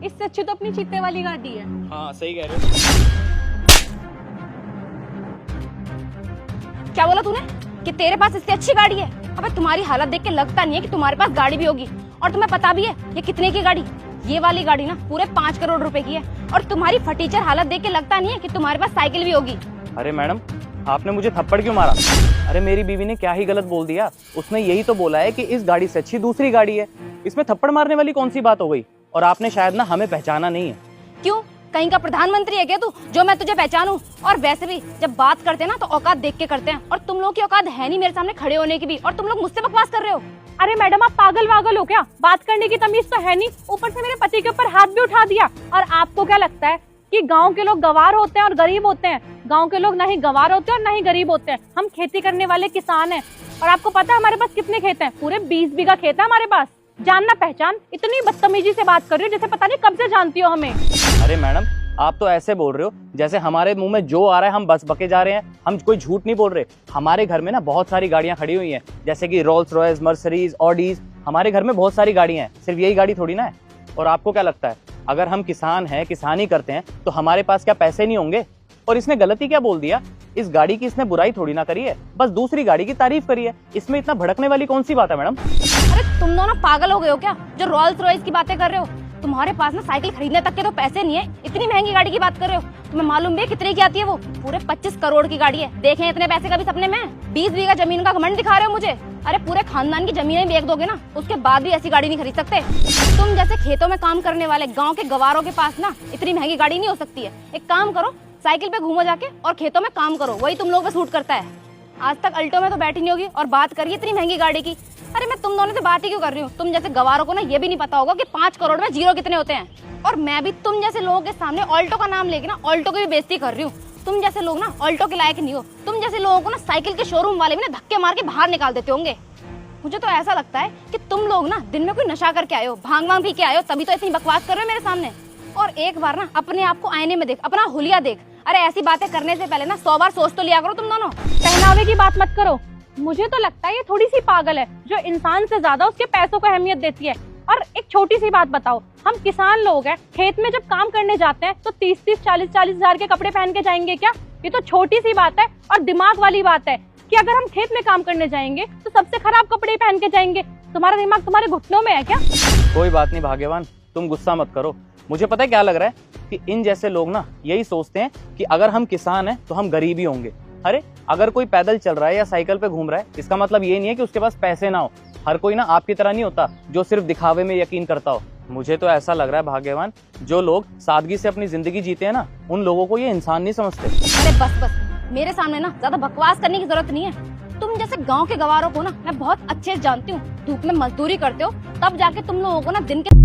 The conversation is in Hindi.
इससे अच्छी तो अपनी चीते वाली गाड़ी है। हाँ सही कह रहे हो। क्या बोला तूने कि तेरे पास इससे अच्छी गाड़ी है? अबे तुम्हारी हालत देख के लगता नहीं है कि तुम्हारे पास गाड़ी भी होगी। और तुम्हें पता भी है ये कितने की गाड़ी? ये वाली गाड़ी ना पूरे 5 करोड़ रुपए की है। और तुम्हारी फटीचर हालत देख के लगता नहीं है कि तुम्हारे पास साइकिल भी होगी। अरे मैडम, आपने मुझे थप्पड़ क्यों मारा? अरे मेरी बीवी ने क्या ही गलत बोल दिया? उसने यही तो बोला है कि इस गाड़ी से अच्छी दूसरी गाड़ी है। इसमें थप्पड़ मारने वाली कौन सी बात हो गई? और आपने शायद ना हमें पहचाना नहीं है। क्यों, कहीं का प्रधानमंत्री है क्या तू जो मैं तुझे पहचानूं? और वैसे भी जब बात करते हैं ना तो औकात देख के करते हैं। और तुम लोग की औकात है नहीं मेरे सामने खड़े होने की भी, और तुम लोग मुझसे बकवास कर रहे हो। अरे मैडम, आप पागल वागल हो क्या? बात करने की तमीज तो है नहीं, ऊपर से मेरे पति के ऊपर हाथ भी उठा दिया। और आपको क्या लगता है कि गांव के लोग गवार होते हैं और गरीब होते हैं? गांव के लोग ना ही गवार होते हैं और ना ही गरीब होते हैं। हम खेती करने वाले किसान हैं। और आपको पता है हमारे पास कितने खेत हैं? पूरे 20 बीघा खेत है हमारे पास। जानना पहचान, इतनी बदतमीजी से बात कर रही हो जैसे पता नहीं कब से जानती हो हमें। अरे मैडम, आप तो ऐसे बोल रहे हो जैसे हमारे मुंह में जो आ रहा है हम बस बके जा रहे हैं। हम कोई झूठ नहीं बोल रहे। हमारे घर में ना बहुत सारी गाड़ियां खड़ी हुई हैं, जैसे कि रोल्स रॉयस, मर्सिडीज, ऑडीज। हमारे घर में बहुत सारी गाड़ियां हैं, सिर्फ यही गाड़ी थोड़ी ना है। और आपको क्या लगता है, अगर हम किसान हैं, किसानी करते हैं, तो हमारे पास क्या पैसे नहीं होंगे? और इसने गलती क्या बोल दिया? इस गाड़ी की इसने बुराई थोड़ी ना करी है, बस दूसरी गाड़ी की तारीफ करी है। इसमें इतना भड़कने वाली कौन सी बात है मैडम? अरे तुम दोनों पागल हो गए हो क्या जो रोल्स रॉयस की बातें कर रहे हो? तुम्हारे पास ना साइकिल खरीदने तक के तो पैसे नहीं है, इतनी महंगी गाड़ी की बात कर रहे हो। तुम्हें मालूम भी है कितने की आती है वो? पूरे 25 करोड़ की गाड़ी है। देखे इतने पैसे कभी सपने में? 20 बीघा जमीन का घमंड दिखा रहे हो मुझे? अरे पूरे खानदान की जमीनें बेच दोगे ना, उसके बाद भी ऐसी गाड़ी नहीं खरीद सकते। तुम जैसे खेतों में काम करने वाले गाँव के गवारों के पास ना इतनी महंगी गाड़ी नहीं हो सकती है। एक काम करो, साइकिल पे घूमो जाके और खेतों में काम करो, वही तुम लोग पे सूट करता है। आज तक अल्टो में तो बैठी नहीं होगी और बात करिए इतनी महंगी गाड़ी की। अरे मैं तुम दोनों से बात ही क्यों कर रही हूँ? तुम जैसे गवारों को ना ये भी नहीं पता होगा कि 5 करोड़ में जीरो कितने होते हैं। और मैं भी तुम जैसे लोगों के सामने ऑल्टो का नाम लेके ना ऑल्टो की भी बेइज्जती कर रही हूँ। तुम जैसे लोग ना ऑल्टो के लायक नहीं हो। तुम जैसे लोगों को ना साइकिल के शोरूम वाले भी ना धक्के मार के बाहर निकाल देते होंगे। मुझे तो ऐसा लगता है कि तुम लोग ना दिन में कोई नशा करके आए हो, भांग वांग पी के आए हो, तभी तो इतनी बकवास कर रहे हो मेरे सामने। और एक बार ना अपने आप को आईने में देख, अपना हुलिया देख। अरे ऐसी बातें करने से पहले ना 100 बार सोच तो लिया करो तुम दोनों। पहनावे की बात मत करो। मुझे तो लगता है ये थोड़ी सी पागल है जो इंसान से ज्यादा उसके पैसों को अहमियत देती है। और एक छोटी सी बात बताओ, हम किसान लोग हैं, खेत में जब काम करने जाते हैं तो 30-30, 40-40 हजार के कपड़े पहन के जाएंगे क्या? ये तो छोटी सी बात है। और दिमाग वाली बात है कि अगर हम खेत में काम करने जाएंगे तो सबसे खराब कपड़े पहन के जाएंगे। तुम्हारा दिमाग तुम्हारे घुटनों में है क्या? कोई बात नहीं भाग्यवान, तुम गुस्सा मत करो। मुझे पता है क्या लग रहा है कि इन जैसे लोग ना यही सोचते हैं कि अगर हम किसान हैं तो हम गरीब ही होंगे। अरे अगर कोई पैदल चल रहा है या साइकिल पे घूम रहा है, इसका मतलब ये नहीं है कि उसके पास पैसे ना हो। हर कोई ना आपकी तरह नहीं होता जो सिर्फ दिखावे में यकीन करता हो। मुझे तो ऐसा लग रहा है भाग्यवान, जो लोग सादगी से अपनी जिंदगी जीते हैं ना, उन लोगों को ये इंसान नहीं समझते। अरे बस बस, मेरे सामने ना ज्यादा बकवास करने की जरूरत नहीं है। तुम जैसे गांव के गवारों को ना मैं बहुत अच्छे से जानती हूँ। धूप में मजदूरी करते हो, तब जाके तुम लोगों को ना दिन के